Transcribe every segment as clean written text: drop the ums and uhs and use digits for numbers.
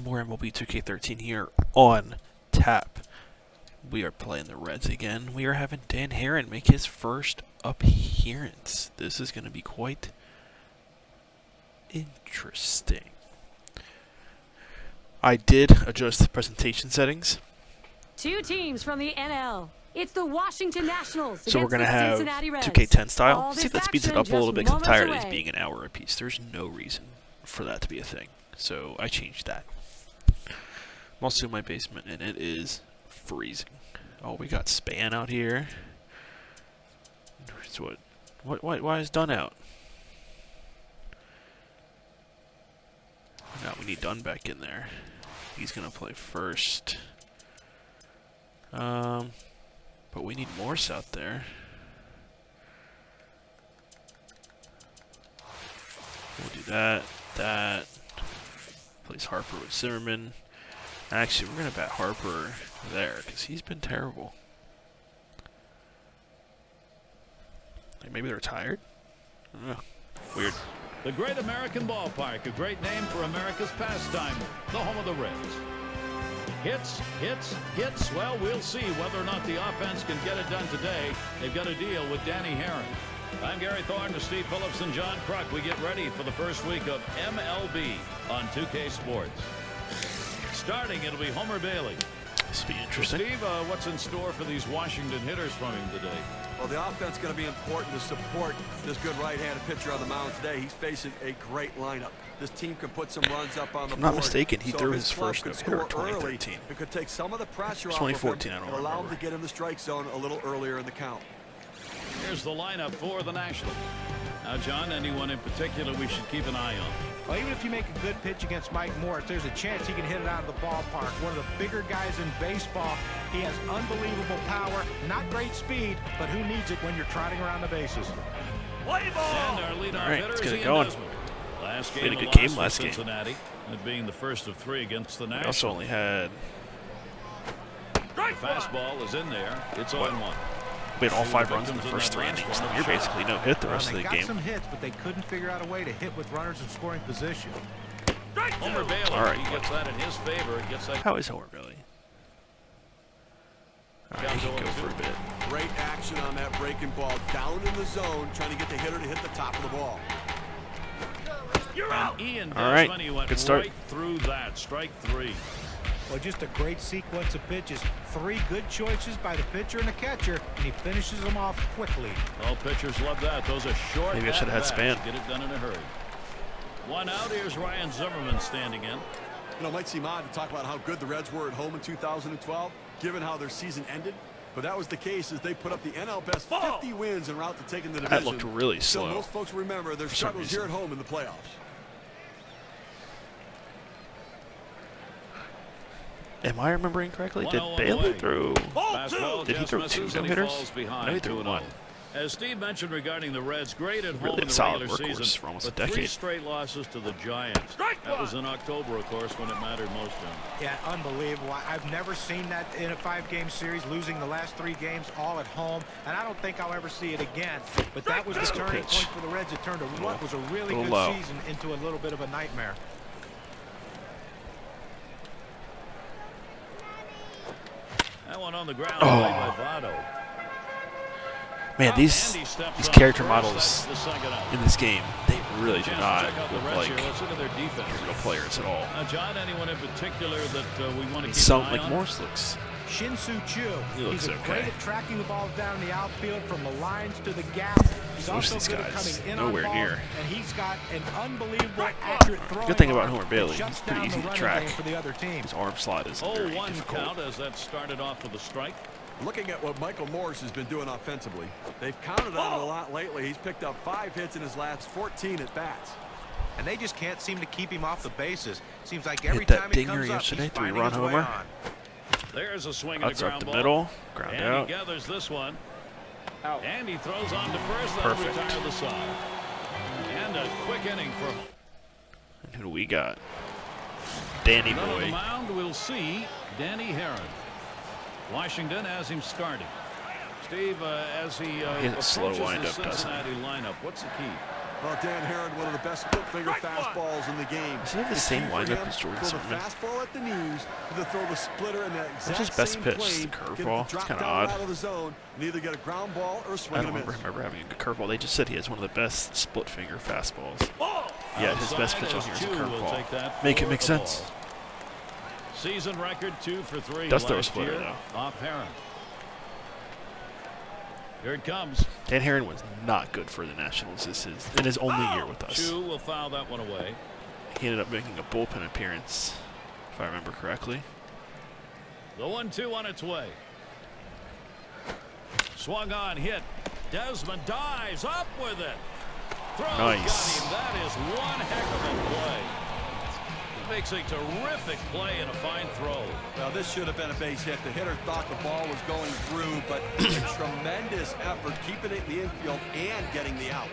some more MLB 2K13 here on tap. We are playing the Reds again. We are having Dan Herron make his first appearance. This is going to be quite interesting. I did adjust the presentation settings. Two teams from the NL. It's the Washington Nationals. So we're going to have 2K10 style. See if that speeds it up a little bit because I'm tired of these being an hour apiece. There's no reason for that to be a thing. So I changed that. I'm also in my basement and it is freezing. Oh, we got Span out here. So why is Dunn out? Now we need Dunn back in there. He's gonna play first. But we need Morse out there. We'll do that. That. Plays Harper with Zimmerman. Actually, we're gonna bat Harper there because he's been terrible. Like maybe they're tired. I don't know. Weird. The Great American Ballpark, a great name for America's pastime, the home of the Reds. Hits, hits, hits. Well, we'll see whether or not the offense can get it done today. They've got to deal with Danny Herron. I'm Gary Thorne with Steve Phillips and John Kruk. We get ready for the first week of MLB on 2K Sports. Starting, it'll be Homer Bailey. This will be interesting. Steve, what's in store for these Washington hitters from him today? Well, the offense is going to be important to support this good right-handed pitcher on the mound today. He's facing a great lineup. This team can put some runs up on the board. If I'm not mistaken, he so threw his first no-hitter in 2013. It could take some of the pressure off 2014, of him I don't and allow remember. him to get in the strike zone a little earlier in the count. Here's the lineup for the Nationals. Now, John, anyone in particular we should keep an eye on? Well, even if you make a good pitch against Mike Morris, there's a chance he can hit it out of the ballpark. One of the bigger guys in baseball. He has unbelievable power, not great speed, but who needs it when you're trotting around the bases? Play ball! And our leadoff hitter let's is get it Ian going. Desmond. Last We game, had a a good game loss last for game. Cincinnati, it being the first of 3 against the We Nationals. also only had. The fastball is in there. It's 0-1. We had all 5 runs in the first 3 innings. So you're basically no hit the rest of the They game. got some hits, but they couldn't figure out a way to hit with runners in scoring position. Homer Bailey, All right. he gets that in his favor. Gets that. How is Homer Bailey? All right, he can go for a bit. Great action on that breaking ball. Down in the zone, trying to get the hitter to hit the top of the ball. You're out. Ian All right, Desmond, he went good start. right through that. Strike 3. Well, just a great sequence of pitches. 3 good choices by the pitcher and the catcher, and he finishes them off quickly. All pitchers love that. Those are short. Maybe I should have had at-bats. Span. Get it done in a hurry. 1 out. Here's Ryan Zimmerman standing in. You know, it might seem odd to talk about how good the Reds were at home in 2012, given how their season ended. But that was the case as they put up the NL best 50 wins en route to taking the division. That looked really So slow. most folks remember their for some struggles reason. here at home in the playoffs. Am I remembering correctly? Did 1-0 Bailey away. throw? Fastball Did he just throw 2 misses and he no-hitters? falls behind. No, he threw 2-0. 1. As Steve mentioned regarding the Reds, great at home Really in the solid regular workhorse season, for almost a but 3 decade. straight losses to the Giants. That was in October, of course, when it mattered most to him. Yeah, unbelievable. I've never seen that in a 5-game series, losing the last 3 games all at home, and I don't think I'll ever see it again. But that was the turning point for the Reds. It turned what was a really good season into a little bit of a nightmare. That one on the ground, played by Votto. Man, these character models in this game, they really do not look like real players at all. John, anyone in particular that we want to keep Some, an eye like on? Morse looks. Shin-Soo Choo. He looks He's great okay. at tracking the balls down in the outfield from the lines to the gap. He's Most also of these good at guys, coming in nowhere on balls, near. and he's got an unbelievable accurate throwing Good thing about arm Homer Bailey, that shuts he's pretty down easy the to running track. game for the other team. His arm slot is very 0-1 difficult. count as that started off with a strike. Looking at what Michael Morris has been doing offensively, they've counted on it a lot lately. He's picked up 5 hits in his last 14 at-bats. And they just can't seem to keep him off the bases. Seems like Hit every that time he dinger comes up, yesterday, he's finding 3-run his way homer. on. There's a swing and a Cuts up ground the ball. middle, ground And out. he gathers this one. And he throws on to first. That'll Perfect. retire the side. And a quick inning for And who do we got? Danny on the boy. mound. We'll see Danny Herron. Washington has him starting. Steve, as he has a slow approaches the windup, doesn't he? Cincinnati lineup, what's the key? Well, Dan Herron, one of the best split-finger fastballs in the game. Does he have the same windup as Jordan Zimmerman? Fastball at the knees, to throw the splitter in that exact What's his best same pitch? plane, The curveball. It's kind of out odd. of the zone, and either get a ground ball or swing I and don't a miss. remember having a good curveball. They just said he has one of the best split-finger fastballs. Yeah, his best pitch on here is a curveball. Make it make sense. Season record 2 for 3. Does throw a splitter though. Off Herron. Here it comes. Dan Herron was not good for the Nationals in his only year with us. Chu will foul that one away. He ended up making a bullpen appearance, if I remember correctly. The 1-2 on its way. Swung on, hit. Desmond dives up with it. Throw Nice. got him. That is one heck of a play. He makes a terrific play and a fine throw. Well, this should have been a base hit. The hitter thought the ball was going through, but a tremendous effort keeping it in the infield and getting the out.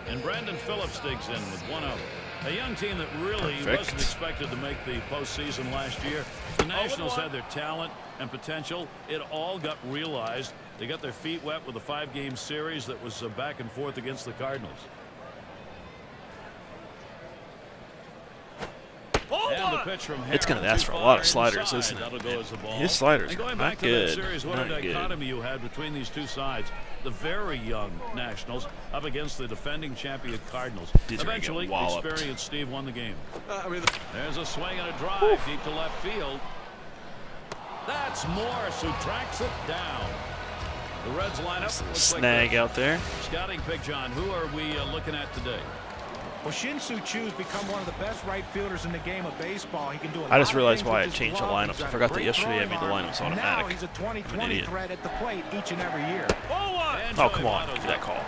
And Brandon Phillips digs in with 1 out. A young team that really wasn't expected to make the postseason last year. The Nationals had their talent and potential. It all got realized. They got their feet wet with a 5-game series that was back and forth against the Cardinals. And the pitch from Herron, it's going to ask for a lot of sliders, isn't it? His sliders are not good. Series, what a dichotomy you had between these two sides. The very young Nationals up against the defending champion Cardinals. Eventually, experienced Steve won the game. There's a swing and a drive deep to left field. That's Morse who tracks it down. The Reds line up. Snag out there. Scouting pick, John. Who are we looking at today? Well, Shin-Soo Choo's become one of the best right fielders in the game of baseball. He can do a I just lot of realized things why I with his changed the glove. lineups. He's I got forgot a that great yesterday I throwing made the arm. lineups automatic. Now he's a I'm an 20-20 idiot. threat at the plate each and every year. Oh, come on. Give that call.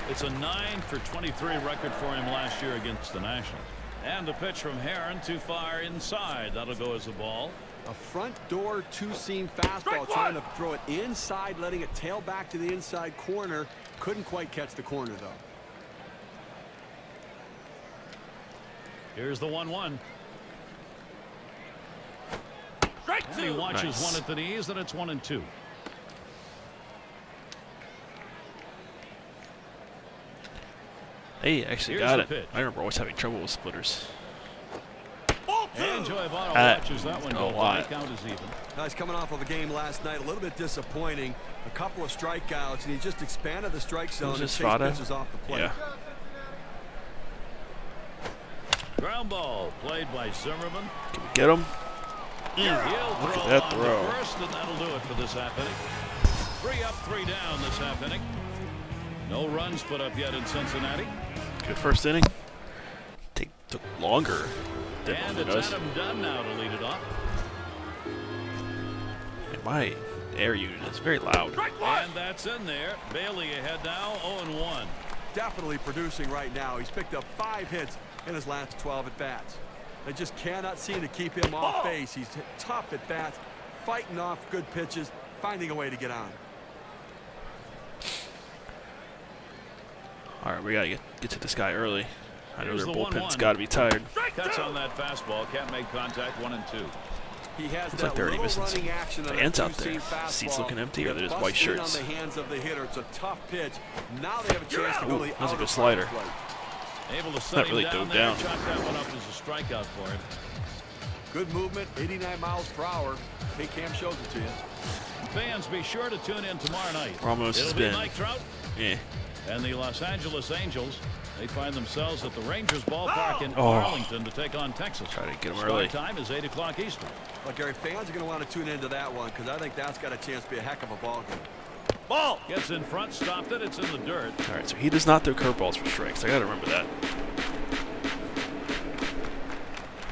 It's a 9 for 23 record for him last year against the Nationals. And the pitch from Herron too far inside. That'll go as a ball. A front door two-seam fastball, trying to throw it inside, letting it tail back to the inside corner. Couldn't quite catch the corner, though. Here's the 1-1. Strike 2. He watches one at the knees, and it's 1-2. Hey, actually got it. I remember always having trouble with splitters. And Joey Votto watches that one go. The count is even. Now he's coming off of a game last night, a little bit disappointing. A couple of strikeouts, and he just expanded the strike zone and chased pitches off the plate. Yeah. Ground ball played by Zimmerman. Can we get him? Look at that throw. First, and that'll do it for this half inning. 3 up, 3 down this half inning. No runs put up yet in Cincinnati. Good first inning. Took longer than and it it's does. Adam Dunn now to lead it off. And my air unit is very loud. And that's in there. Bailey ahead now, 0-1. Definitely producing right now. He's picked up 5 hits in his last 12 at-bats. They just cannot seem to keep him off base. He's tough at bats, fighting off good pitches, finding a way to get on. All right, we got to get to this guy early. I know Here's their the bullpen's 1-1. got to be tired. Cuts on that fastball. Can't make contact. 1-2. He has Looks that like they're already little missing running action some on fans a out there. two-seam fastball. Seats looking empty, or there's white Busting shirts. on the hands of the hitter. It's a tough pitch. Now they have a chance to go the That's a outer good slider. plate. Able to set Not him really down dove there. down. Chalk that one up as a strikeout for him. Good movement, 89 miles per hour. Big Cam shows it to you. Fans, be sure to tune in tomorrow night. Ramos has It'll be been. Mike Trout Yeah. and the Los Angeles Angels. They find themselves at the Rangers ballpark in Arlington to take on Texas. Try to get them Start early. time is 8 o'clock Eastern. Well, Gary, fans are going to want to tune into that one because I think that's got a chance to be a heck of a ball game. Ball gets in front, stopped it. It's in the dirt. All right, so he does not throw curveballs for strikes. I got to remember that.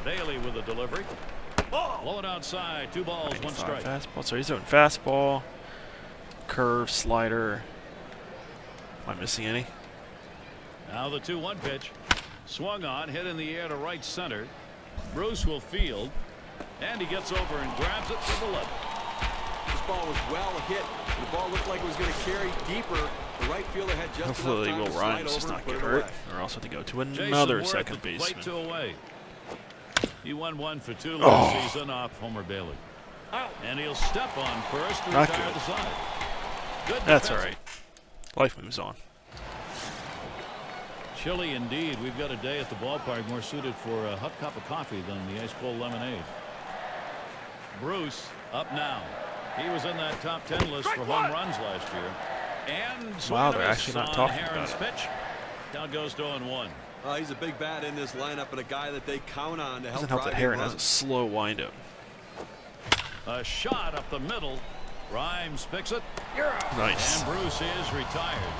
Bailey with a delivery. Blow it outside. 2 balls, 1 strike. Fastball. So he's doing fastball, curve, slider. Am I missing any? Now the 2-1 pitch. Swung on, hit in the air to right center. Bruce will field. And he gets over and grabs it to the left. This ball was well hit. The ball looked like it was going to carry deeper. The right fielder had just Hopefully enough time Will to slide Rhymes does over not and put get it hurt, away. or else have to go to Jason another Worth second at the plate baseman. to away. He won 1 for 2 last season off Homer Bailey. And he'll step on first to Not retire good. the side. Good That's all defense. right. Life moves on. Chilly indeed. We've got a day at the ballpark more suited for a hot cup of coffee than the ice cold lemonade. Bruce up now. He was in that top 10 list for home runs last year. And wow, they're actually not talking about it. Pitch. Down goes to 0-1. He's a big bat in this lineup and a guy that they count on to help. Doesn't help that Herron has a slow windup. A shot up the middle. Rhymes picks it. Nice. And Bruce is retired.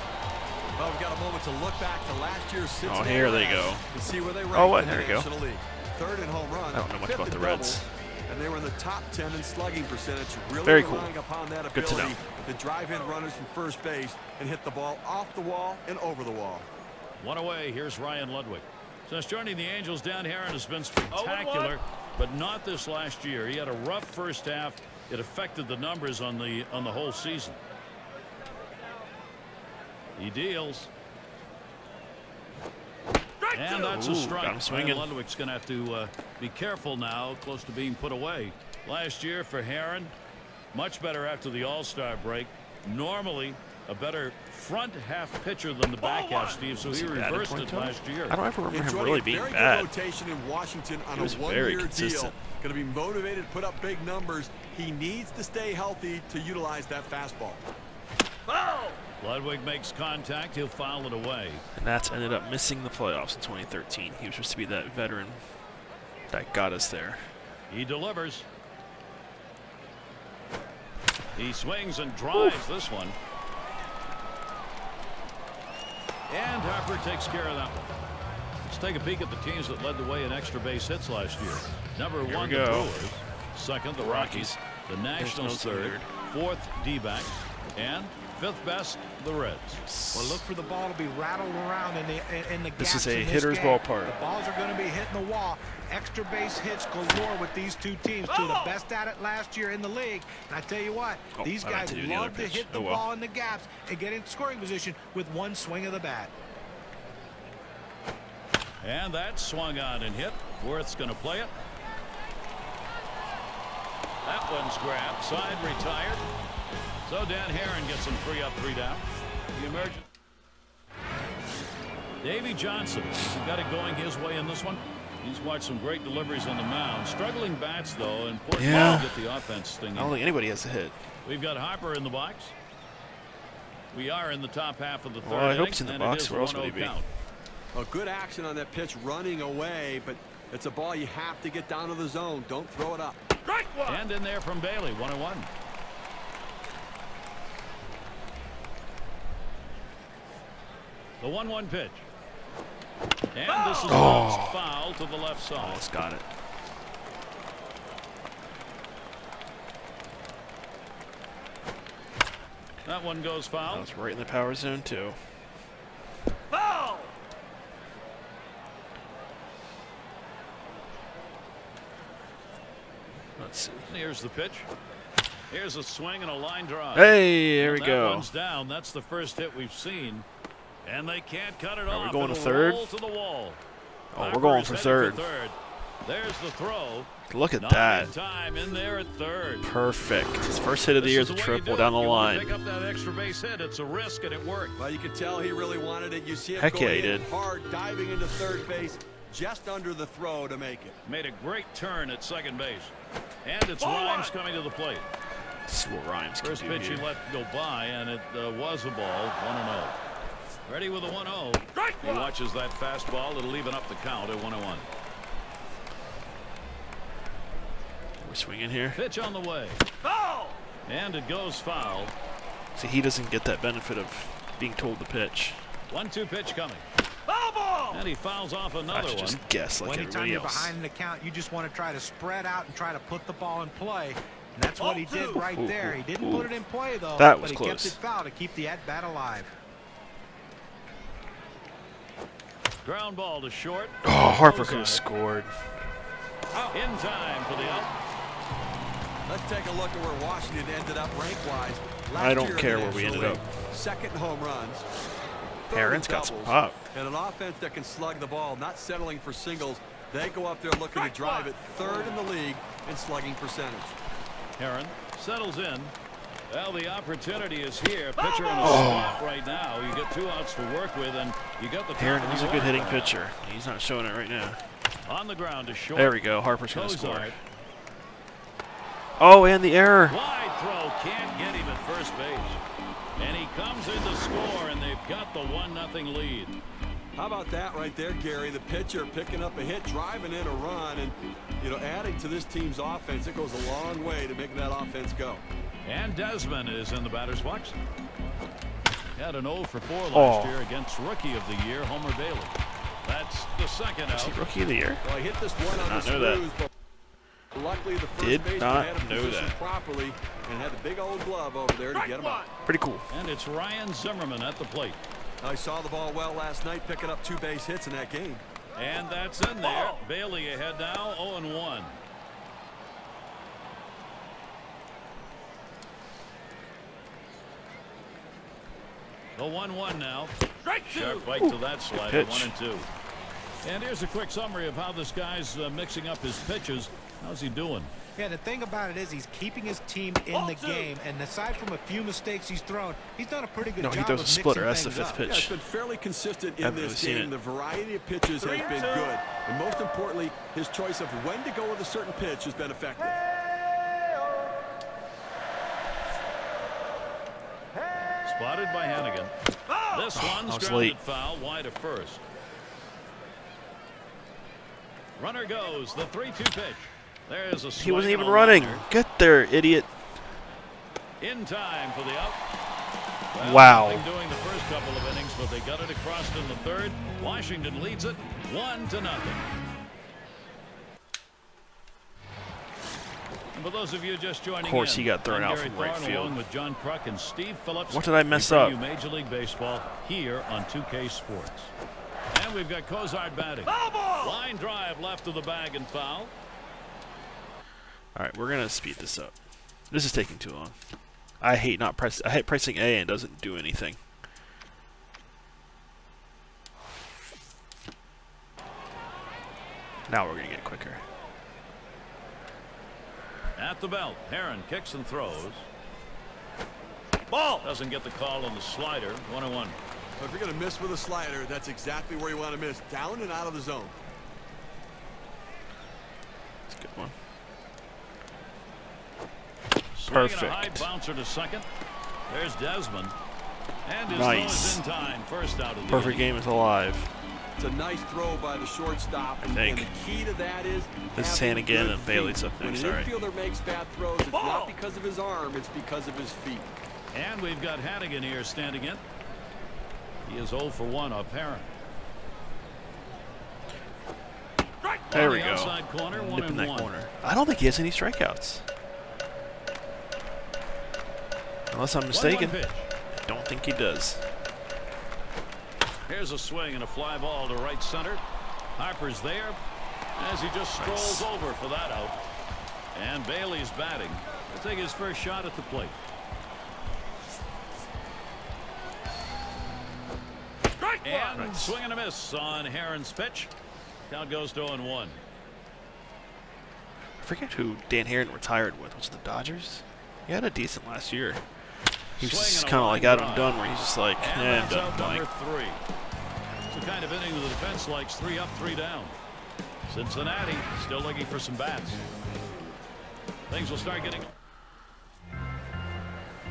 Well, we've got a moment to look back to last year's Cincinnati. Oh, here they go. To see where they ranked oh, what? in There the you go. National League. Third in home runs. I don't know much about the doubles, Reds. And they were in the top 10 in slugging percentage. Really Very cool. relying upon that Good to ability know. to drive in runners from first base and hit the ball off the wall and over the wall. One away. Here's Ryan Ludwig. Since joining the Angels, Dan Herron has been spectacular, but not this last year. He had a rough first half. It affected the numbers on the whole season. He deals. And that's a strike. Got him swinging. Ludwig's going to have to be careful now, close to being put away. Last year for Herron, much better after the All-Star break. Normally a better front half pitcher than the back half, Steve, so he reversed it last year. I don't ever remember him really being very bad. Good rotation in Washington on He was a very one-year consistent. deal. Going to be motivated, put up big numbers. He needs to stay healthy to utilize that fastball. Ludwig makes contact. He'll foul it away. And that's ended up missing the playoffs in 2013. He was supposed to be that veteran that got us there. He delivers. He swings and drives this one. And Harper takes care of that one. Let's take a peek at the teams that led the way in extra base hits last year. Number Here one, we the go. Brewers. Second, the Rockies. The Nationals third. Fourth, D-backs. And fifth best, the Reds. Well, look for the ball to be rattled around in the gaps. This is a in hitter's game. ballpark. The balls are going to be hitting the wall. Extra base hits galore with these two teams. Two of the best at it last year in the league. And I tell you what, these guys love to hit the ball in the gaps and get in scoring position with one swing of the bat. And that swung on and hit. Worth's going to play it. That one's grabbed. Side retired. So Dan Herron gets him 3 up, 3 down. The emergent. Davey Johnson got it going his way in this one. He's watched some great deliveries on the mound. Struggling bats, though, and important to get the offense stinging. I don't think anybody has a hit. We've got Harper in the box. We are in the top half of the third Well, I hope inning, it's in the and box. it is Where else a would he 1-0 be? count. A good action on that pitch, running away, but it's a ball you have to get down to the zone. Don't throw it up. And in there from Bailey, 1-1. The 1-1 pitch. And this is lost foul to the left side. Almost got it. That one goes foul. That was right in the power zone, too. Foul! Let's see. Here's the pitch. Here's a swing and a line drive. Hey, there we That go. one's down. That's the first hit we've seen. And they can't cut it off. Are we going to It'll third? roll to the wall. Oh, we're going Harper's for headed third. for third. There's the throw. Look at Not that. in time in there at third. Perfect. His first hit of the year is a triple down the line. Pick up that extra base hit. It's a risk, and it worked. Well, you can tell he really wanted it. You see him Heck go yeah, he in did. hard, diving into third base, just under the throw to make it. Made a great turn at second base. And it's Rhymes coming to the plate. This is what Rhymes can First do pitch he here. let go by, and it was a ball, 1-0. Ready with a 1-0. He watches that fastball. It'll even up the count at 1-1. We're swinging here. Pitch on the way. And it goes foul. See, he doesn't get that benefit of being told to pitch. 1-2 pitch coming. And he fouls off I another should one. just guess like Anytime everybody you're else. behind in the count, you just want to try to spread out and try to put the ball in play. And that's what he did right there. He didn't put it in play, though, That but was he close. kept it foul to keep the at-bat alive. Ground ball to short. Oh, Harper could have scored. In time for the out. Let's take a look at where Washington ended up rank-wise. I don't care where we ended up. Second home runs. Herron's got some pop. And an offense that can slug the ball, not settling for singles. They go up there looking to drive it third in the league in slugging percentage. Herron settles in. Well, the opportunity is here. Pitcher in a spot right now. You get 2 outs to work with, and you got the top Aaron, of he's the a good hitting order. pitcher. He's not showing it right now. On the ground to short. There we go. Harper's going to score. Cozart. Oh, and the error. Wide throw. Can't get him at first base. And he comes in to score, and they've got the 1-0 lead. How about that right there, Gary? The pitcher picking up a hit, driving in a run, and, you know, adding to this team's offense. It goes a long way to making that offense go. And Desmond is in the batter's box. Had an 0 for 4 last year against Rookie of the Year, Homer Bailey. That's the second out. Is he Rookie of the Year? Well, I hit this one on the screws, but luckily the first baseman had him positioned properly and had the big old glove over there to get him out. Pretty cool. And it's Ryan Zimmerman at the plate. I saw the ball well last night, picking up 2 base hits in that game. And that's in there. Bailey ahead now, 0-1. The 1-1 now. Sharp bite to that slider, 1-2. And here's a quick summary of how this guy's mixing up his pitches. How's he doing? Yeah, the thing about it is he's keeping his team in the game, and aside from a few mistakes he's thrown, he's done a pretty good job. No, he throws a splitter. That's the 5th Yeah, it's pitch. been fairly consistent in this game. The variety of pitches has been good, and most importantly, his choice of when to go with a certain pitch has been effective. Spotted by Hannigan. This one's grounded foul wide of first. Runner goes. The 3-2 pitch. There's a swing. He wasn't even running. Get there, idiot. In time for the out. Well, wow. Doing the first couple of innings, but they got it across in the 3rd. Washington leads it 1-0. And for those of you just joining in, of course, he got thrown out Gary from right Thorne, field. along with John Kruk and Steve Phillips. What did I mess we bring up? you Major League Baseball here on 2K Sports. And we've got Cozart batting. Line drive left of the bag and foul. All right, we're gonna speed this up. This is taking too long. I hate pressing A and it doesn't do anything. Now we're gonna get quicker. At the belt, Heron kicks and throws. Ball doesn't get the call on the slider. 1-1. If you're going to miss with a slider, that's exactly where you want to miss. Down and out of the zone. That's a good one. Perfect. A high bouncer to second. There's Desmond. And his throw is in time. First out of the Perfect game is alive. It's a nice throw by the shortstop. And the key to that is this is Hannigan and Bailey's up next. When an infielder makes bad throws, it's not because of his arm, it's because of his feet. And we've got Hannigan here standing in. He is 0 for 1 off Heron. There we go. Outside corner, 1-1. Corner. I don't think he has any strikeouts. Unless I'm mistaken. I don't think he does. Here's a swing and a fly ball to right center. Harper's there as he just strolls over for that out. And Bailey's batting. He'll take his first shot at the plate. And swing and a miss on Heron's pitch. Count goes to 0-1. I forget who Dan Heron retired with. Was it the Dodgers? He had a decent last year. He was just kind of like out of done where he's just like, eh, I'm done playing. Number 3. It's the kind of inning that the defense likes. 3 up, 3 down. Cincinnati still looking for some bats. Things will start getting.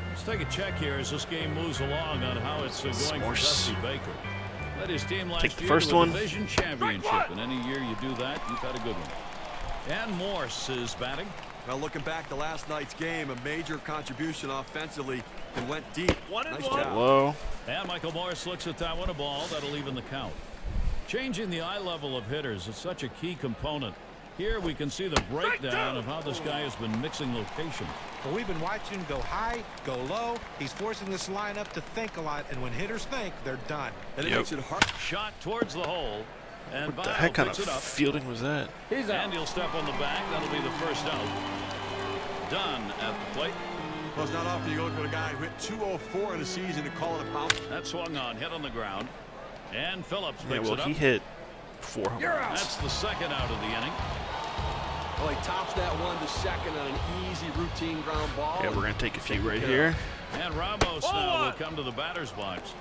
Let's take a check here as this game moves along on how it's going for Dusty Baker. Led his team last year to a division championship, and any year you do that, you've had a good one. And Morse is batting. Well, looking back to last night's game, a major contribution offensively and went deep. Nice job. Low. And Michael Morse looks at that one, a ball that'll even the count. Changing the eye level of hitters is such a key component. Here we can see the breakdown of how this guy has been mixing location. Well, we've been watching him go high, go low. He's forcing this lineup to think a lot, and when hitters think, they're done. And it makes it hard. Shot towards the hole. And What the heck kind of fielding was that? And he'll step on the bag. That'll be the first out. Done at the plate. Well, it's not often you look at a guy who hit 204 in a season and call it a pound. That swung on, hit on the ground. And Phillips picks Yeah, well, it up. he hit 4 home runs. That's the second out of the inning. Well, he tops that one to second on an easy routine ground ball. Yeah, we're going to take a few right here. And Ramos now will come to the batter's box.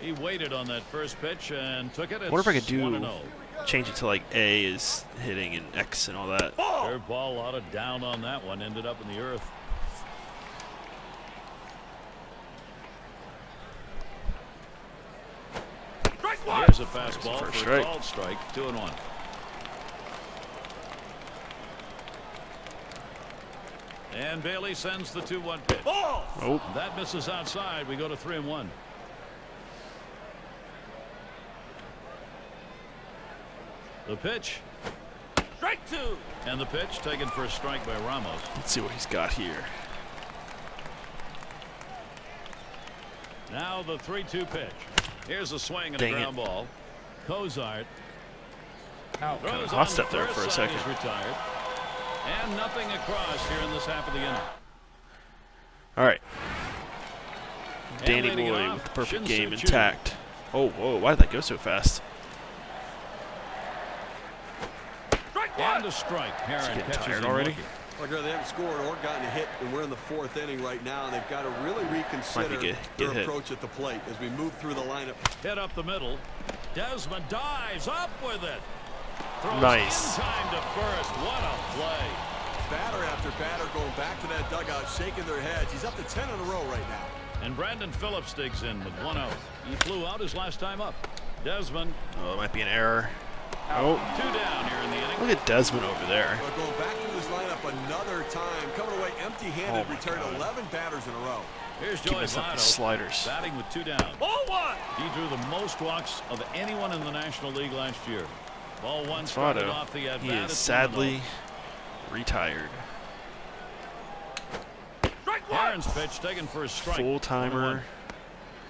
He waited on that first pitch and took it. I wonder if I could do 1-0. change it to like A is hitting and X and all that. Third ball out of down on that one, ended up in the earth. Here's a fastball for a called strike. 2-1. And Bailey sends the 2-1 pitch. Oh. That misses outside. We go to 3-1. The pitch. Strike 2. And the pitch taken for a strike by Ramos. Let's see what he's got here. Now the 3-2 pitch. Here's a swing and a ground ball. Cozart. Kind of hot step there for a second. He's retired. And nothing across here in this half of the inning. All right. Danny leading it Boy off, with the perfect game Shin-Soo intact. Oh, whoa, why did that go so fast? And a strike. Heron getting catches tired him already? looking. Well, they haven't scored or gotten a hit, and we're in the 4th inning right now, and they've got to really reconsider their approach at the plate as we move through the lineup. Hit up the middle. Desmond dives up with it. Throws Nice. in time to first. What a play. Batter after batter going back to that dugout, shaking their heads. He's up to 10 in a row right now. And Brandon Phillips digs in with 1 out. He flew out his last time up. Desmond. Oh, it might be an error. Oh. 2 down here in the inning. Look at Desmond over there. Well, going back through this lineup another time, coming away empty-handed, Oh returned God. 11 batters in a row. Here's Keep Joey us up the Votto sliders. batting with 2 down. Ball 1. He drew the most walks of anyone in the National League last year. Ball 1 started Votto. off the at-bat. He is It's sadly retired. Heron's pitch taken for a strike. Full timer.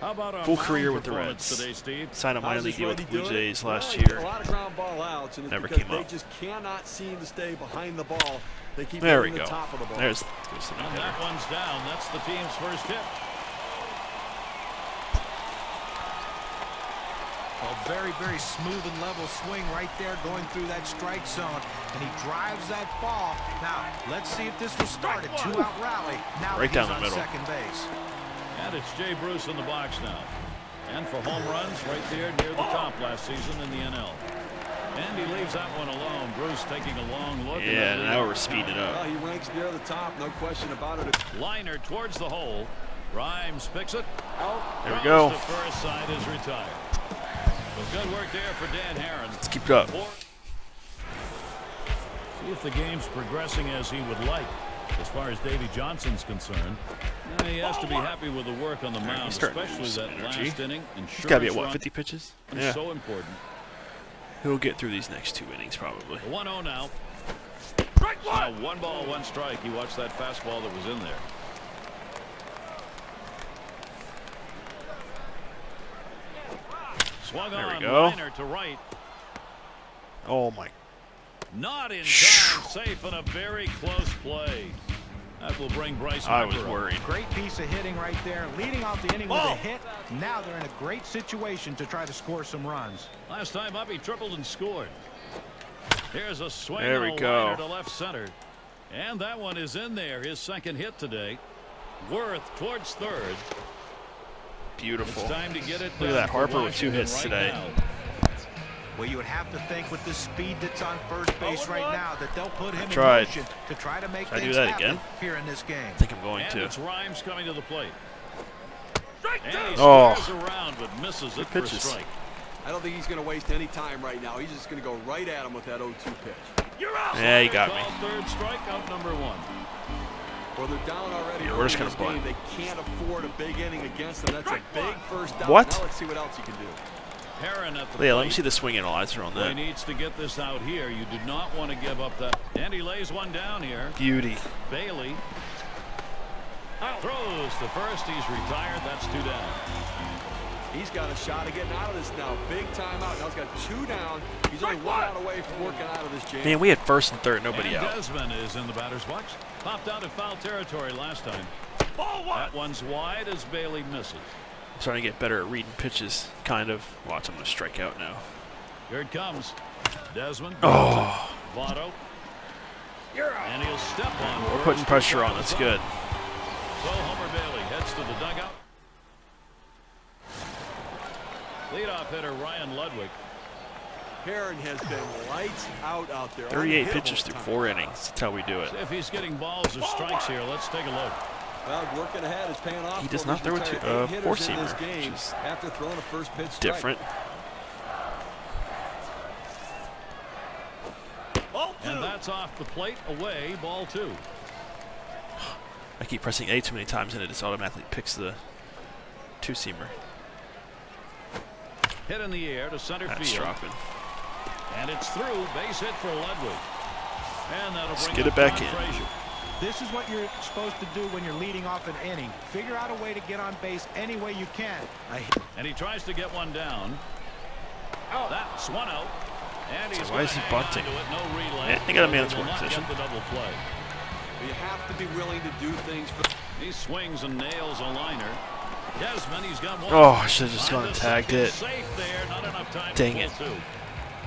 How about our Full mound career with the performance Reds. Today, Steve? Signed a minor How's league this deal with Randy the Blue doing? Jays last Well, he got year. a lot of ground ball outs, and it's Never because came they up. just cannot seem to stay behind the ball. They keep There we hitting go. the top of the ball. There's the And no-hitter. that one's down. That's the team's first hit. A very, very smooth and level swing right there going through that strike zone. And he drives that ball. Now, let's see if this will start a 2-out rally. Now Right he's down the on middle. second base. And it's Jay Bruce in the box now. And for home runs right there near the top last season in the NL. And he leaves that one alone. Bruce taking a long look. Yeah, now we're speeding it Well, up. he ranks near the top, no question about it. Liner towards the hole. Rhymes picks it. There we Throws go. to first, side is retired. Well, good work there for Dan Heron. Let's keep it up. See if the game's progressing as he would like. As far as Davey Johnson's concerned, he has to be happy with the work on the mound, he's starting to especially lose some that energy. last inning. He's got to be at, what, 50 pitches? Yeah. So important. He'll get through these next 2 innings probably. 1-0 now. Now 1 ball, 1 strike. You watch that fastball that was in there. Swung There we on, go. liner to right. Oh, my. Not in time. Safe in a very close play. That will bring Bryce I Harper was up. worried. Great piece of hitting right there. Leading off the inning with a hit. Now they're in a great situation to try to score some runs. Last time up, he tripled and scored. Here's a swing There we and a go. liner to left center. And that one is in there. His second hit today. Worth towards third. Beautiful. It's time to get it Look at done that, for Harper with 2 Washington hits right today. now. Well, you would have to think with the speed that's on first base right now that they'll put him in Tried. motion to try to make Should I do things that happen again? here in this game. I think I'm going And to. it's Rhymes coming to the plate. And he Oh. squares around but misses it Good for a pitches. strike. I don't think he's going to waste any time right now. He's just going to go right at him with that 0-2 pitch. You're out. Yeah, you got me. Called third strikeout number 1. Well, they're down already. Yeah, we're early just in gonna this bunt. game. They can't afford a big inning against them. That's a big first down. What? Now let's see what else he can do. Heron at the Yeah, let me plate. see the swing analyzer on He that. needs to get this out here. You do not want to give up that. And he lays one down here. Beauty. Bailey throws to first. He's retired. That's 2 down. He's got a shot of getting out of this now. Big timeout. Now he's got 2 down. He's only 1 out away from working out of this jam. Man, we had first and third, nobody And out. Desmond is in the batter's box. Popped out of foul territory last time. That one's wide as Bailey misses. I'm starting to get better at reading pitches, kind of. Watch, I'm going to strike out now. Here it comes. Desmond. Oh. Votto. And he'll step on. We're putting pressure on. That's good. So Homer Bailey heads to the dugout. Leadoff hitter Ryan Ludwig. Heron has been lights out there. 38 pitches through 4 innings. That's how we do it. See if he's getting balls or strikes here. Let's take a look. Well, working ahead is paying off. He does not throw a 4-seamer, which is after throwing a first pitch strike. different. And that's off the plate, away, ball 2. I keep pressing A too many times and it just automatically picks the 2-seamer. Hit in the air to center That's field. dropping. And it's through, base hit for Ludwig. And that'll Let's bring get up it back John in. Frazier. This is what you're supposed to do when you're leading off an inning. Figure out a way to get on base any way you can. And he tries to get one down. That's one out. And he's why is he bunting? No relay. Yeah, they got a man in He will scoring not position. get the double play. You have to be willing to do things for. He swings and nails a liner. Desmond, he's got one. Oh, I should have just gone and tagged it. Safe there, not enough time Dang to it. pull 2.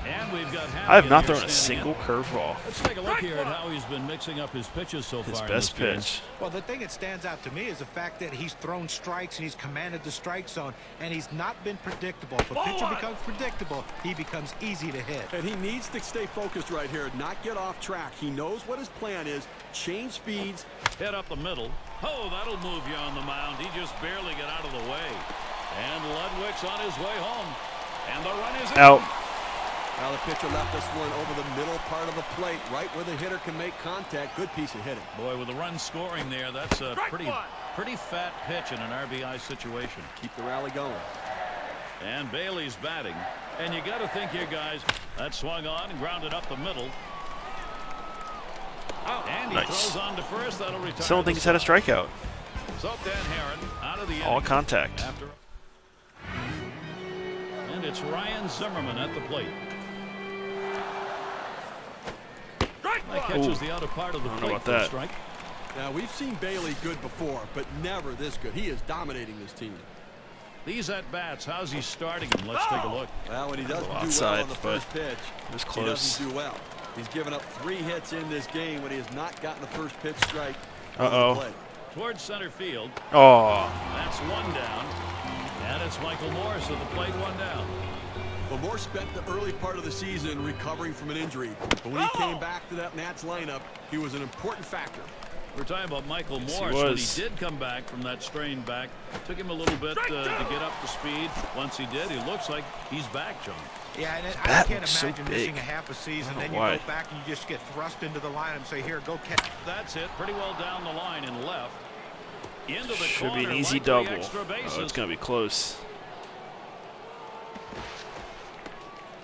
And we've got I have not Happy in thrown here a standing single in. curveball. Let's take a look here at how he's been mixing up his pitches so His far. best in this game. pitch. Well, the thing that stands out to me is the fact that he's thrown strikes and he's commanded the strike zone, and he's not been predictable. If a pitcher becomes predictable, he becomes easy to hit. And he needs to stay focused right here, not get off track. He knows what his plan is. Change speeds. Hit up the middle. Oh, that'll move you on the mound. He just barely got out of the way. And Ludwig's on his way home. And the run is in. Out. Now the pitcher left this one over the middle part of the plate, right where the hitter can make contact. Good piece of hitting. Boy, with the run scoring there, that's a pretty fat pitch in an RBI situation. Keep the rally going. And Bailey's batting. And you got to think here, guys, that swung on and grounded up the middle. And he Nice. throws on to first. That'll retire. Still don't think he's had a strikeout. So Dan Heron out of the All inning contact. after. And it's Ryan Zimmerman at the plate. That catches the outer part of the I don't know plate about for a that. strike. Now, we've seen Bailey good before, but never this good. He is dominating this team. These at-bats, how's he starting them? Let's take a look. Well, when he doesn't do well outside, on the but first pitch, it was he close. doesn't do well. He's given up 3 hits in this game when he has not gotten the first pitch strike. Uh-oh. Towards center field. Oh. That's one down. And it's Michael Morris at the plate, one down. Well, Moore spent the early part of the season recovering from an injury. But when he came back to that Nats lineup, he was an important factor. We're talking about Michael Yes, Morris. he When was. he did come back from that strained back, took him a little bit to get up to speed. Once he did, he looks like he's back, John. Yeah, and I bat can't looks so imagine big. missing a half a season. Then you why. go back and you just get thrust into the line and say, here, go catch. That's it. Pretty well down the line and left. Into the Should corner, be an easy like 3 double. extra bases. Oh, it's going to be close.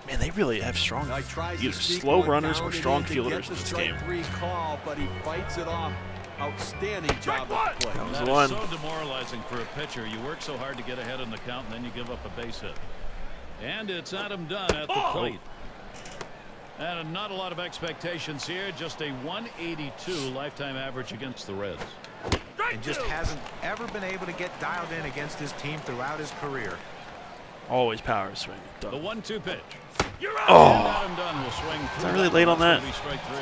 Man, they really have strong, Now he tries either to sneak slow one runners down or and strong in to fielders get in the this game. strike 3 call, but he fights it off. Outstanding job at the plate. That was That the is one. so demoralizing for a pitcher. You work so hard to get ahead in the count, and then you give up a base hit. And it's Adam Dunn at the plate. And not a lot of expectations here. Just a 182 lifetime average against the Reds. And just hasn't ever been able to get dialed in against his team throughout his career. Always power swing. The 1-2 pitch. Oh. And Adam Dunn will swing through. Is that really late on that? That'll be strike 3.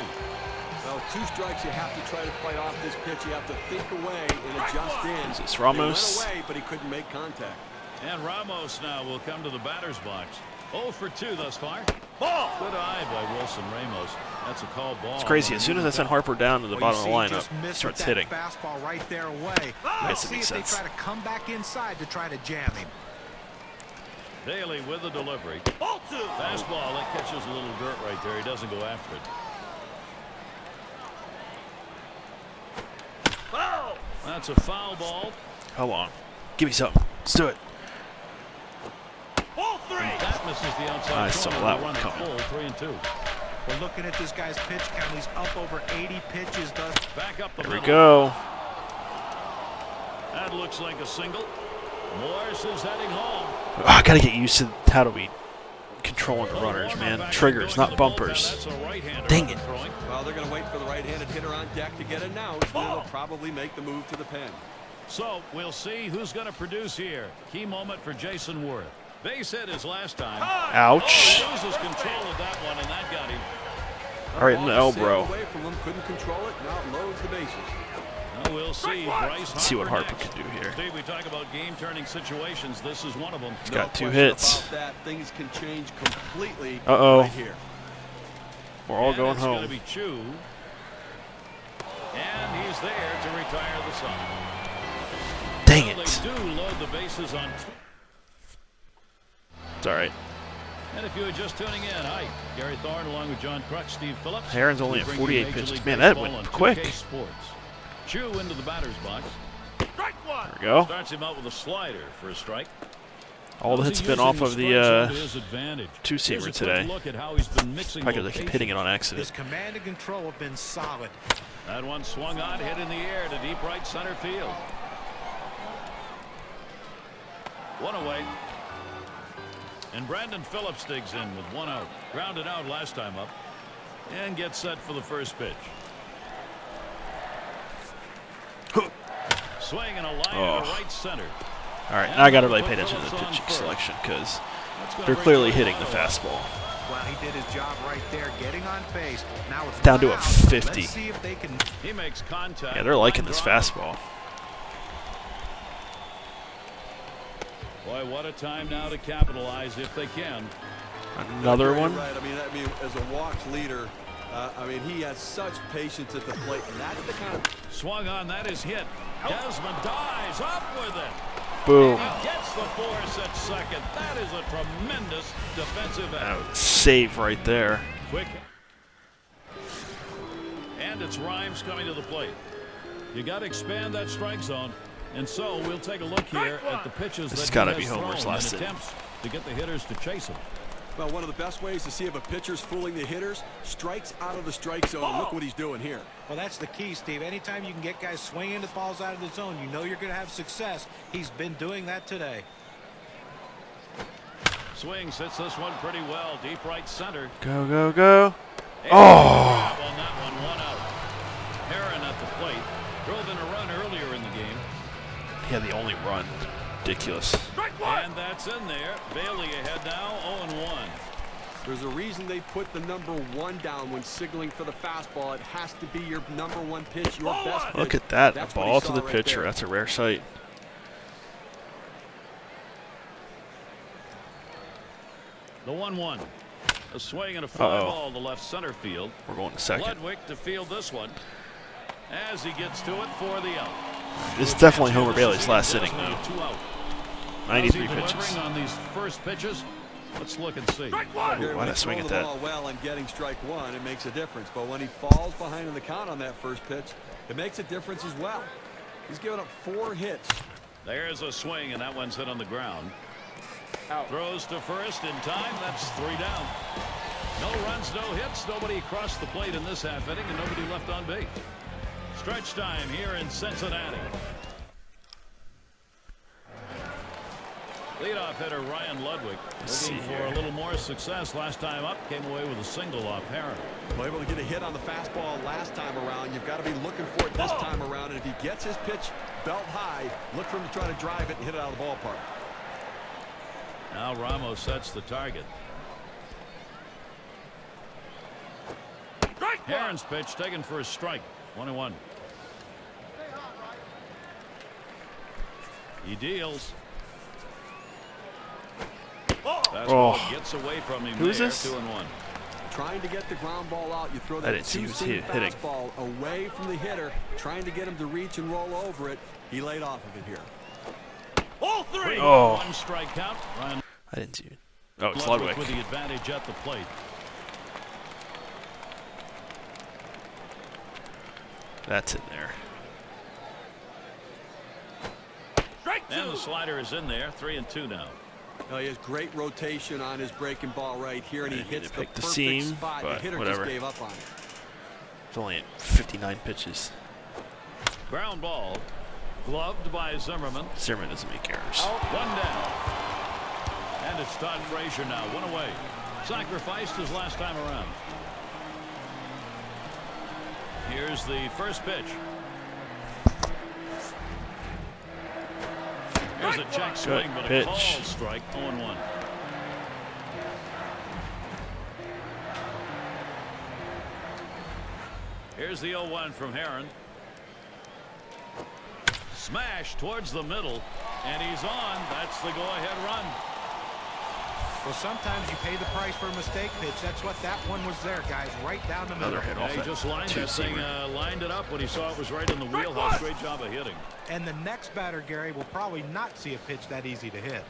Well, 2 strikes, you have to try to fight off this pitch. You have to think away and adjust in. Is this He Ramos? went away, but he couldn't make contact. And Ramos now will come to the batter's box. 0 for 2 thus far. Ball. Good eye by Wilson Ramos. That's a call ball. It's crazy. As soon as I send Harper down to the bottom of the lineup, Just he missed starts with hitting. that fastball right there away. Let's That see makes if they sense. try to come back inside to try to jam him. Bailey with the delivery. Fastball that catches a little dirt right there. He doesn't go after it. That's a foul ball. How long? Give me something. Let's do it. That misses the outside I saw corner. that They one run it coming. full, 3-2. We're looking at this guy's pitch count. He's up over 80 pitches. Back up the Here we middle. go. That looks like a single. Morris is heading home. Oh, I got to get used to how do we controlling the runners, man. Triggers, not bumpers. That's a right-hander Dang it. throwing. Well, they're going to wait for the right-handed hitter on deck to get it now. So they'll probably make the move to the pen. So we'll see who's going to produce here. Key moment for Jason Worth. Base hit his last time. Ouch. He loses control of that one, and that got him. All right in the elbow. Couldn't control it. Now it loads the bases. Well, we'll see. Let's see what Harper can do here. Steve, we talk about game-turning situations. This is one of them. He's got 2 hits. About that. Things can change completely right here. We're all going it's home. Going to be Chu. And he's there to retire the side. Dang Well, it. they do load the bases on. It's all right. And if you were just tuning in, hi, Gary Thorne along with John Kruk, Steve Phillips. Aaron's only We at bring 48 you Major pitches. League Man, that Baseball went on quick. 2K Sports. Chu into the batter's box. There we go. Starts him out with a slider for a strike. All the hits have been off of the 2-seamer today. Probably because I keep hitting it on His accident. command and control have been solid. That one swung on, hit in the air to deep right center field. One away. And Brandon Phillips digs in with 1 out. Grounded out last time up. And gets set for the first pitch. Swing and a line to right center. All right, now I got to really pay attention to the pitching selection because they're clearly hitting the fastball. Well, he did his job right there, getting on base. Now it's Down to a out. 50. Let's see if they can. He makes contact. Yeah, they're liking this Line drive. fastball. Boy, what a time now to capitalize if they can. Another You're one. Right. I mean, as a walks leader, he has such patience at the plate, and that's the kind of. Swung on, that is hit. Desmond dives up with it. Boom. He gets the force at second. That is a tremendous defensive effort. Save right there. Quick. And it's Rhymes coming to the plate. You got to expand that strike zone. And so we'll take a look here at the pitches This has that gotta he be has Homer's thrown last in inning. attempts to get the hitters to chase him. Well, one of the best ways to see if a pitcher's fooling the hitters, strikes out of the strike zone. Look what he's doing here. Well, that's the key, Steve. Anytime you can get guys swinging the balls out of the zone, you know you're going to have success. He's been doing that today. Swings, hits this one pretty well. Deep right center. Go, go, go. And Oh. grab on that one, 1 out. Heron at the plate. Drove in a run earlier in the game. Yeah, the only run. Ridiculous. And that's in there. Bailey ahead now, 0-1. There's a reason they put the number 1 down when signaling for the fastball. It has to be your number 1 pitch, your best pitch. Look at that. That's A what he ball saw to the right pitcher. there. That's a rare sight. The 1-1. A swing and a fly ball to left center field. We're going to second. Ludwig to field this one as he gets to it for the out. This is definitely Homer Bailey's last inning, Now though. 2 out. 93 How's he pitches. delivering on these first pitches? Let's look and see. Ooh, why'd I swing at the that? ball well and getting strike 1, it makes a difference. But when he falls behind in the count on that first pitch, it makes a difference as well. He's given up 4 hits. There's a swing, and that one's hit on the ground. Throws to first in time. That's 3 down. No runs, no hits. Nobody crossed the plate in this half inning, and nobody left on base. Stretch time here in Cincinnati. Leadoff hitter Ryan Ludwig looking for a little more success last time up. Came away with a single off Heron. Well, able to get a hit on the fastball last time around. You've got to be looking for it this time around. And if he gets his pitch belt high, look for him to try to drive it and hit it out of the ballpark. Now Ramos sets the target. Heron's pitch taken for a strike. 1-1. He deals. Fastball gets away from him. Who's there, this? 2-1. Trying to get the ground ball out. You throw I that didn't see he was two-seam hitting. fastball away from the hitter, trying to get him to reach and roll over it. He laid off of it here. All 3. Oh. 1 strike count. Ryan I didn't see it. Oh, it's Ludwig Ludwig. with the advantage at the plate. That's in there. And the slider is in there. 3-2 now. He has great rotation on his breaking ball right here, and he didn't mean hits to the pick the perfect seam, spot. The but hitter whatever. just gave up on it. It's only at 59 pitches. Ground ball. Gloved by Zimmerman. Zimmerman doesn't make errors. 1 down. And it's Todd Frazier now. 1 away. Sacrificed his last time around. Here's the first pitch. Here's a check swing, but a pitch. called strike. 0-1. Here's the 0-1 from Herron. Smash towards the middle, and he's on. That's the go-ahead run. Well, sometimes you pay the price for a mistake pitch. That's what that one was there, guys. Right down the middle. Another hit off He just lined that thing, lined it up when he saw it was right in the wheelhouse. Great job of hitting. And the next batter, Gary, will probably not see a pitch that easy to hit.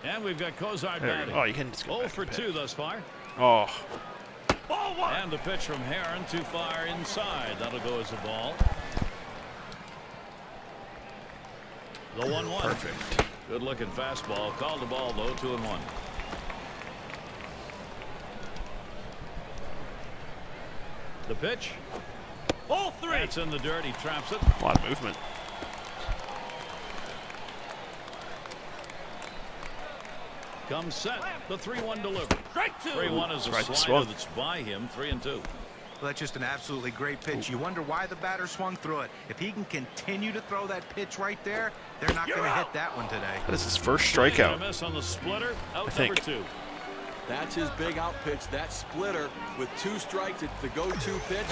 And we've got Cozart batting. Oh, you can just go 0 for 2 thus far. Oh. And the pitch from Herron too far inside. That'll go as a ball. The 1-1. Perfect. Good looking fastball. Called the ball though. 2-1. The pitch. Ball 3. That's in the dirt. He traps it. A lot of movement. Comes set. The 3-1 delivery. 3-1 is a Right, slider that's by him. 3-2. Well, that's just an absolutely great pitch. You wonder why the batter swung through it. If he can continue to throw that pitch right there, they're not going to hit that one today. That is his first strikeout. Miss on the splitter. Out I think. number 2. That's his big out pitch. That splitter with 2 strikes. It's the go-to pitch.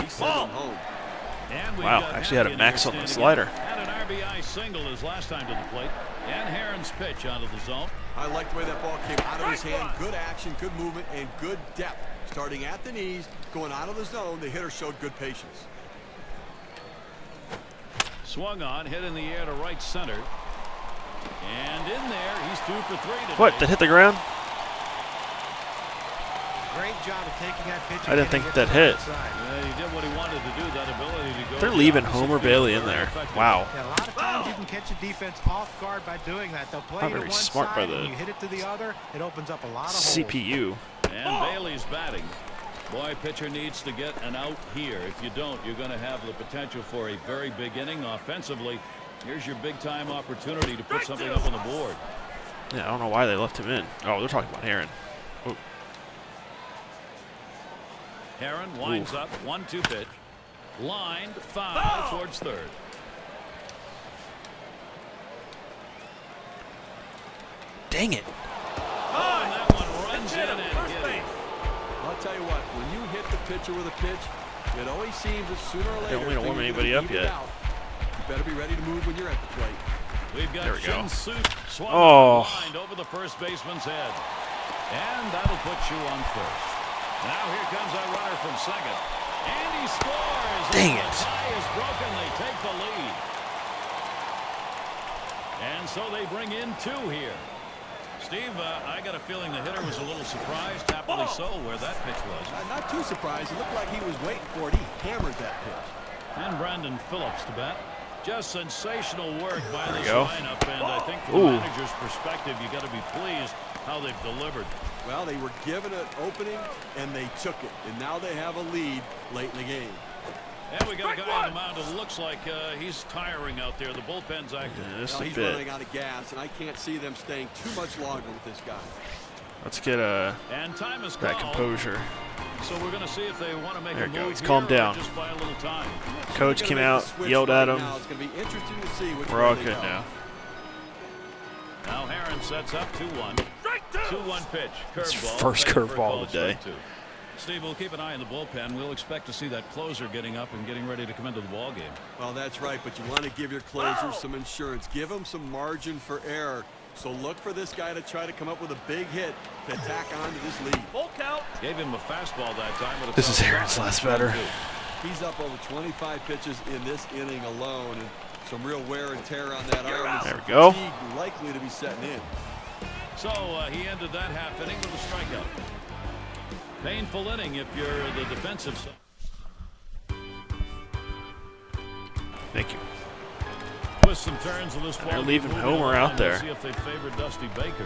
He sent him home. And we've Wow, got actually had a Happy in max here on the standing slider. in. Had an RBI single his last time to the plate. And Herron's pitch out of the zone. I like the way that ball came out of his hand. Good action, good movement, and good depth. Starting at the knees, going out of the zone, the hitter showed good patience. Swung on, hit in the air to right center. And in there, he's 2 for 3 today. What? That hit the ground? Great job of taking that pitch. I didn't think that hit. He did what he wanted to do. That ability to go. They're leaving Homer Bailey in there. Wow. Yeah, a lot of times you can catch a defense off guard by doing that. They'll play Not to very one smart side, by the and you hit it to the other, it opens up a lot of holes. CPU. And Bailey's batting. Boy, pitcher needs to get an out here. If you don't, you're going to have the potential for a very big inning offensively. Here's your big-time opportunity to put something up on the board. Yeah, I don't know why they left him in. Oh, they're talking about Herron. Oh. Herron winds up. 1-2 pitch. Lined foul towards third. Dang it. Oh, and that one runs in and hit him. I'll tell you what, when you hit the pitcher with a pitch, it always seems that sooner or later Don't want to warm anybody up yet. You better be ready to move when you're at the plate. We've got There we go. swung lined over the first baseman's head. And that'll put you on first. Now here comes our runner from second. And he scores. Dang The it. tie is broken. They take the lead. And so they bring in 2 here. Steve, I got a feeling the hitter was a little surprised, happily so, where that pitch was. Not too surprised. It looked like he was waiting for it. He hammered that pitch. And Brandon Phillips to bat. Just sensational work by this go. lineup, and I think from the manager's perspective, you got to be pleased how they've delivered. Well, they were given an opening, and they took it. And now they have a lead late in the game. And we got a guy on the mound who looks like he's tiring out there. The bullpen's active. Yeah, just Well, a he's bit. running out of gas, and I can't see them staying too much longer with this guy. Let's get And time is that called. composure. So we're going to see if they want to make There a it move goes. here Calm or down. just buy a little time. Coach They're came gonna make out, the switch yelled right at him. now. It's going to be interesting to see which We're way all they good go. now. Now Herron sets up 2-1. 2-1 pitch. It's Curveball. first Taken for a curveball call, of the day. strike 2. Steve, we'll keep an eye on the bullpen. We'll expect to see that closer getting up and getting ready to come into the ball game. Well, that's right, but you want to give your closers some insurance. Give them some margin for error. So look for this guy to try to come up with a big hit to tack on to this lead. Full count. Gave him a fastball that time. But This is Herron's last batter. He's up over 25 pitches in this inning alone, and some real wear and tear on that arm. There we go. Fatigue likely to be setting in. So he ended that half inning with a strikeout. Painful inning if you're the defensive side. Thank you. Twists and turns of this ball. They're leaving Moving Homer on. out We'll there. See if they favored Dusty Baker.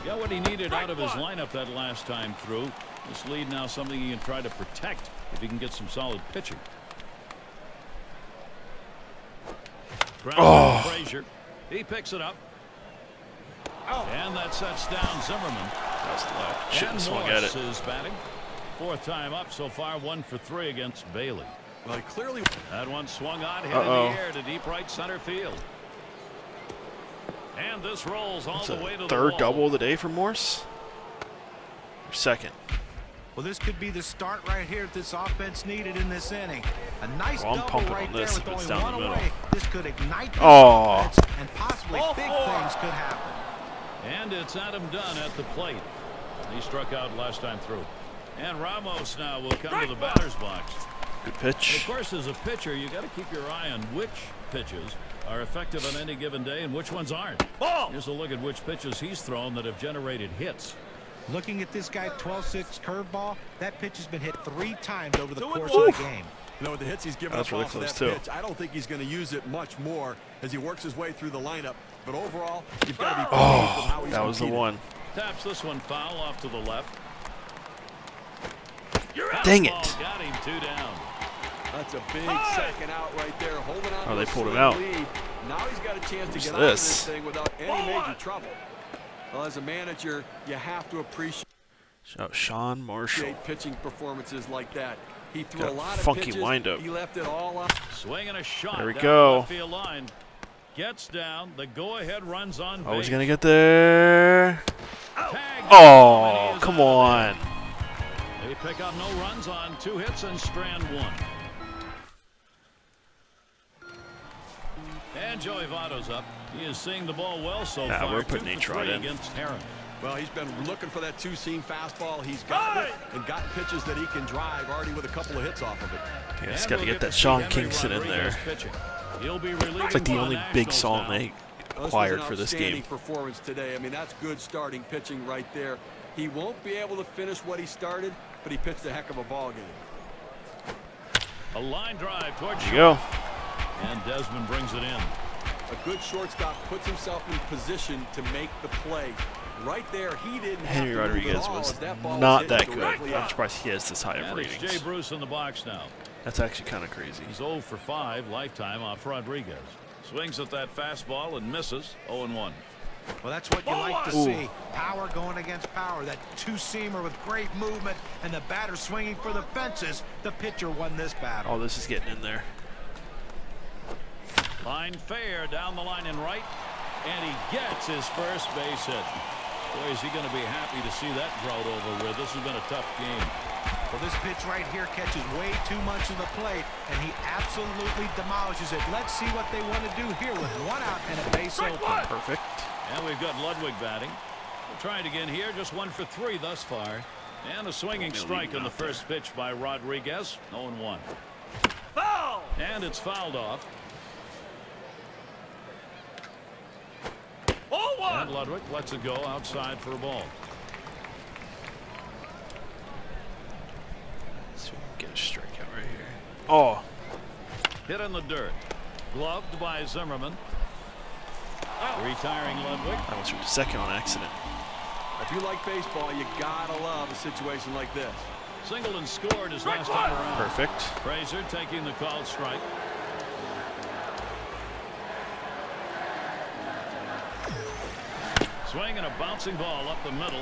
Got what he needed out of his lineup that last time through. This lead now something he can try to protect if he can get some solid pitching. Ground Frazier. He picks it up. And that sets down Zimmerman. That was low. Shouldn't have swung at Morris it. is batting. 4th time up so far, 1 for 3 against Bailey. Well, he clearly. That one swung on, hit in the air to deep right center field. And this rolls all That's the way a to the third wall. double of the day for Morse. Or second. Well, this could be the start right here that this offense needed in this inning. A nice double right there with only one away. This could ignite this offense, and possibly big things could happen. And it's Adam Dunn at the plate. He struck out last time through. And Ramos now will come to the batter's box. Good pitch. Of course, as a pitcher, you got to keep your eye on which pitches are effective on any given day and which ones aren't. Here's a look at which pitches he's thrown that have generated hits. Looking at this guy, 12-6 curveball, that pitch has been hit 3 times over the course of the game. You know, with the hits he's given up off of that pitch, I don't think he's going to use it much more as he works his way through the lineup. But overall, you've got to be pleased with how he's that was the one. Taps this one foul off to the left. Dang it. Got him 2 down. That's a big second out right there, holding on. Oh, they pulled him out. Lead. Now he's got a chance to get out of this thing without any major trouble. Well, as a manager, you have to appreciate Sean Marshall. Pitching performances like that. He threw a lot of funky pitches. windup. He left it all up. Swinging a shot. There we down go. the left field line. Gets down. The go-ahead runs on base. Oh, he's gonna get there. Oh, come on. They pick up no runs on 2 hits and strand 1. And Joey Votto's up. He is seeing the ball well so far. We're putting A-Trot in against Heron. Well, he's been looking for that 2-seam fastball. He's got it and got pitches that he can drive already with a couple of hits off of it. Yeah, he's got to get that Sean Kingston in there. It's like the only big song they acquired for this game. Performance today. I mean, that's good starting pitching right there. He won't be able to finish what he started, but he pitched a heck of a ball game. A line drive towards There you go. And Desmond brings it in. A good shortstop puts himself in position to make the play. Right there, he didn't have Henry to move Rodriguez at all was as that ball not was that hit good. directly I'm out. surprised he has this high of And it's ratings. Jay Bruce in the box now. That's actually kind of crazy. He's 0 for 5 lifetime off Rodriguez. Swings at that fastball and misses. 0-1. Well, that's what you like to see. Power going against power. That 2-seamer with great movement, and the batter swinging for the fences. The pitcher won this battle. Oh, this is getting in there. Line fair down the line and right. And he gets his first base hit. Boy, is he going to be happy to see that drought over with. This has been a tough game. Well, this pitch right here catches way too much of the plate, and he absolutely demolishes it. Let's see what they want to do here with 1 out and a base open. Perfect. And we've got Ludwig batting. We'll try it again here. Just 1 for 3 thus far. And a swinging strike on the first pitch by Rodriguez. 0-1. Foul! And it's fouled off. And Ludwig lets it go outside for a ball. So we can get a strikeout right here. Oh. Hit in the dirt. Gloved by Zimmerman. Retiring Ludwig. I almost reached second on accident. If you like baseball, you gotta love a situation like this. Singleton scored his last time around. Perfect. Frazier taking the called strike. Swing and a bouncing ball up the middle.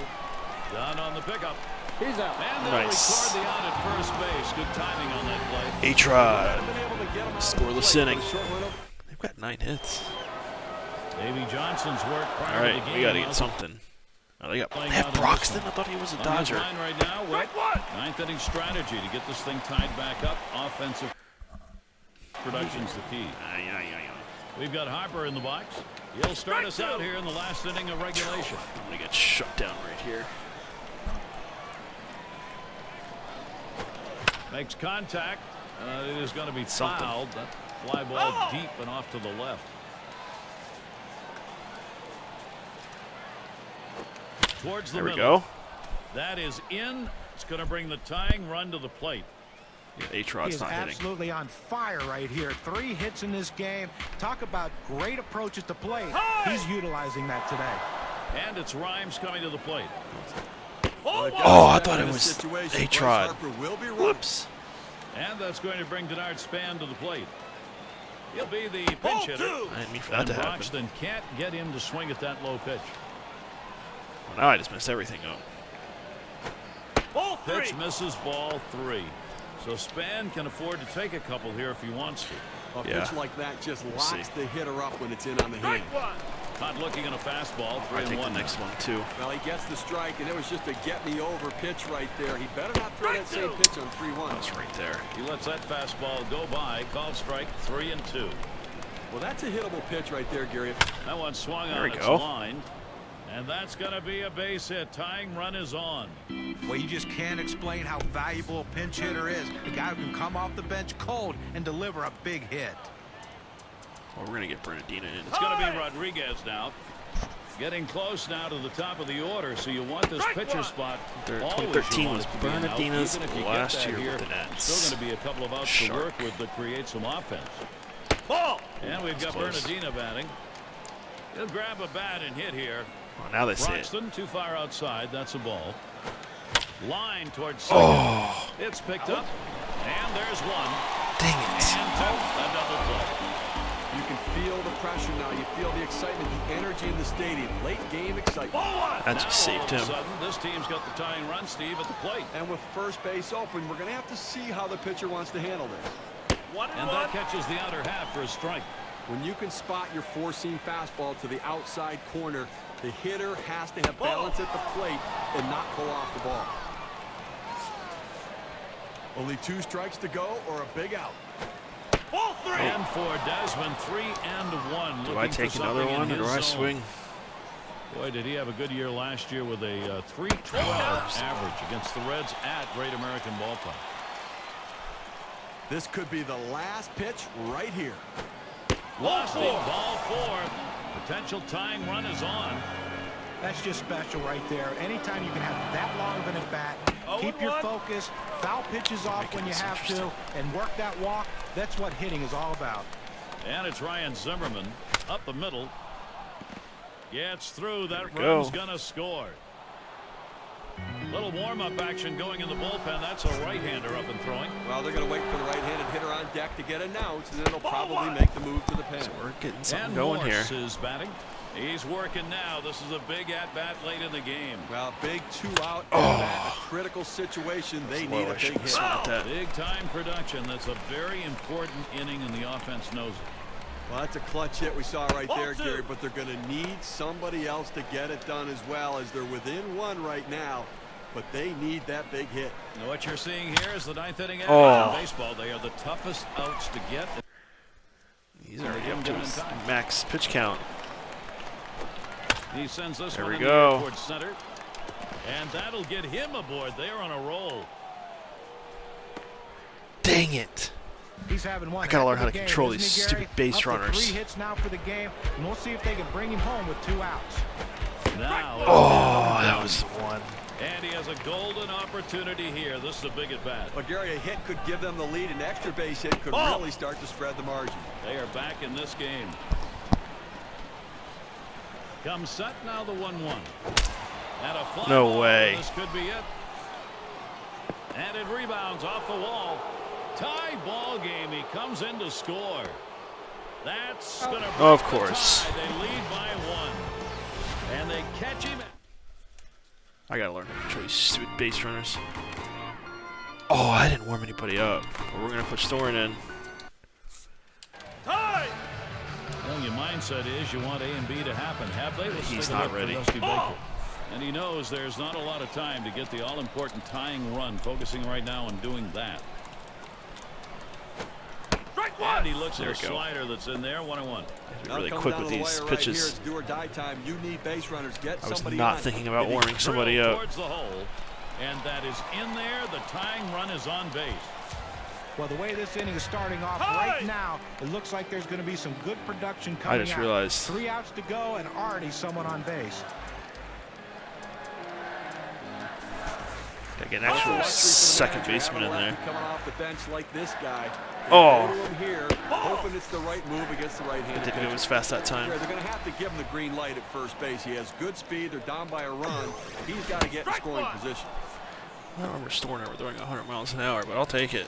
Down on the pickup. He's out. And they'll record the out at first base. Good timing on that play. A-Trot. Scoreless inning. They've got 9 hits. Davey Johnson's work prior All right, to the game. we got to get something. Oh, they have Broxton? I thought he was a Dodger. On the line right now with 9th inning strategy to get this thing tied back up. Offensive production's the key. We've got Harper in the box. He'll start us out here in the last inning of regulation. I'm going to get shut down right here. Makes contact. It is going to be fouled. That fly ball deep and off to the left. Towards the there we middle. go. That is in. It's going to bring the tying run to the plate. Yeah, A-Trot's not hitting. Absolutely on fire right here. 3 hits in this game. Talk about great approach at the plate. He's utilizing that today. And it's Rhymes coming to the plate. Oh, I thought it was A-Trot. Whoops. And that's going to bring Denard Span to the plate. He'll be the pinch hitter. I didn't mean for that to happen. Broxton can't get him to swing at that low pitch. Well, now I just messed everything up. Pitch misses, ball 3. So Span can afford to take a couple here if he wants to. A pitch like that just locks the hitter up when it's in on the hand. Not looking at a fastball. I think 3-1 the next one too. Well, he gets the strike, and it was just a get-me-over pitch right there. He better not throw that same pitch on 3-1. That's right there. He lets that fastball go by. Called strike 3-2. Well, that's a hittable pitch right there, Gary. That one swung on its line. And that's going to be a base hit. Tying run is on. Well, you just can't explain how valuable a pinch hitter is. A guy who can come off the bench cold and deliver a big hit. Well, we're going to get Bernardino in. It's going to be Rodriguez now. Getting close now to the top of the order, so you want this pitcher spot. 2013 was Bernardino's last year with the Nets. Still going to be a couple of outs to work with that create some offense. And we've got Bernardino batting. He'll grab a bat and hit here. Oh, now they say it. Broxton too far outside. That's a ball. Line towards second. It's picked up. And there's one. Dang it. And two. A double play. You can feel the pressure now. You feel the excitement, the energy in the stadium. Late game excitement. That just saved him. All of a sudden, this team's got the tying run, Steve, at the plate. And with first base open, we're going to have to see how the pitcher wants to handle this. And that catches the outer half for a strike. When you can spot your four-seam fastball to the outside corner, the hitter has to have balance at the plate and not pull off the ball. Only 2 strikes to go or a big out. Ball 3. And for Desmond, 3-1. Do I take another one or do I swing? Boy, did he have a good year last year with a 3.12 average against the Reds at Great American Ballpark. This could be the last pitch right here. Lost him, ball 4. Potential tying run is on. That's just special right there. Anytime you can have that long of an at-bat, keep your focus, foul pitches off when you have to, and work that walk. That's what hitting is all about. And it's Ryan Zimmerman up the middle. Gets through. That run's gonna score. Little warm-up action going in the bullpen. That's a right-hander up and throwing. Well, they're going to wait for the right-handed hitter on deck to get announced, and then they'll probably make the move to the pen. So we're getting something going here. Is batting. He's working now. This is a big at-bat late in the game. Well, big 2-out at-bat, a critical situation. They need a big hit. Big-time production. That's a very important inning, and the offense knows it. Well, that's a clutch hit we saw right there, Gary, but they're going to need somebody else to get it done as well, as they're within 1 right now, but they need that big hit. Now what you're seeing here is the 9th inning average in baseball. They are the toughest outs to get. He's already up to his max pitch count. He sends this there one we go. Towards center, and that'll get him aboard. They're on a roll. Dang it. He's having one. I gotta learn how to control these stupid base runners. 3 hits now for the game, and we'll see if they can bring him home with 2 outs. Now, that was the one. And he has a golden opportunity here. This is a big at bat. But Gary, a hit could give them the lead. An extra base hit could really start to spread the margin. They are back in this game. Comes set now, the 1-1. And a fly no ball. way. This could be it. And it rebounds off the wall. Tie ball game. He comes in to score. That's going to break of course. The tie. They lead by 1. And they catch him. I gotta learn how to control these stupid base runners. Oh, I didn't warm anybody up. But we're gonna put Thorne in. Tie! Well, your mindset is you want A and B to happen. Have they? He's not ready. And he knows there's not a lot of time to get the all-important tying run. Focusing right now on doing that. And he looks at a slider that's in there. 1-1. He's really quick with these pitches. Right here, do or die time. You need base runners. Get I was somebody not on. thinking about warming somebody up. Towards the hole, and that is in there. The tying run is on base. Well, the way this inning is starting off right now, it looks like there's going to be some good production coming out. I just realized. 3 outs to go and already someone on base. Gotta get an actual second baseman in there. Coming off the bench like this guy. Here, hoping it's the right move against the right-handed. It didn't go as fast that time. They're going to have to give him the green light at first base. He has good speed. They're down by a run. He's got to get in scoring position. I don't remember Thorne ever throwing 100 miles an hour, but I'll take it.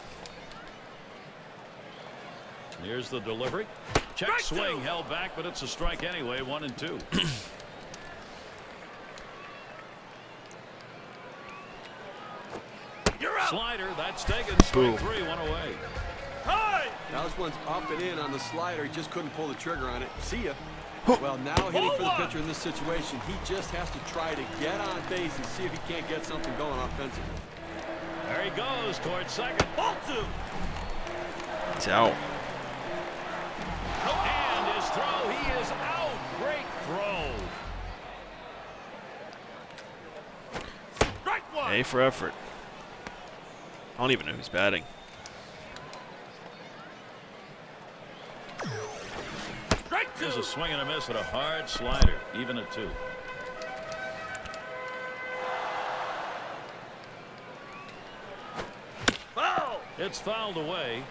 Here's the delivery. Check swing held back, but it's a strike anyway. 1-2. Slider, that's taken. Strike 3, 1 away. Now this one's up and in on the slider. He just couldn't pull the trigger on it. See ya. Well, now hitting for the pitcher in this situation, he just has to try to get on base and see if he can't get something going offensively. There he goes towards second. Ball 2. He's out. And his throw, he is out. Great throw. Strike 1. A for effort. I don't even know who's batting. Strike 2. There's a swing and a miss at a hard slider, even at 2. Foul. It's fouled away.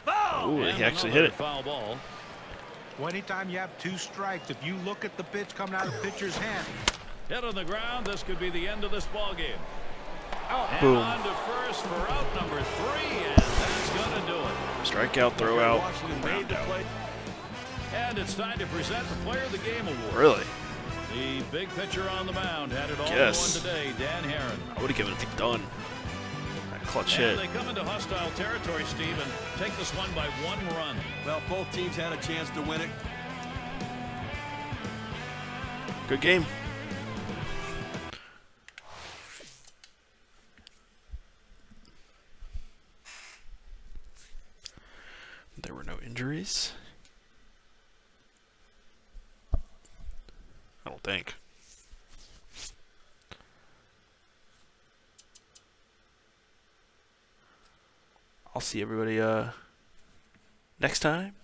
Foul. Ooh, he actually hit it. Foul ball. Well, anytime you have 2 strikes, if you look at the pitch coming out of the pitcher's hand. Hit on the ground. This could be the end of this ball game. And Boom. on to first for out number 3, and that's going to do it. Strikeout, throw out, Washington made round the out. play. And it's time to present the Player of the Game award. Really? The big pitcher on the mound had it all Yes. going today, Dan Herron. I would have given it to Dunn. That clutch hit. And they come into hostile territory, Steve, and take this one by 1 run. Well, both teams had a chance to win it. Good game. There were no injuries. I don't think. I'll see everybody next time.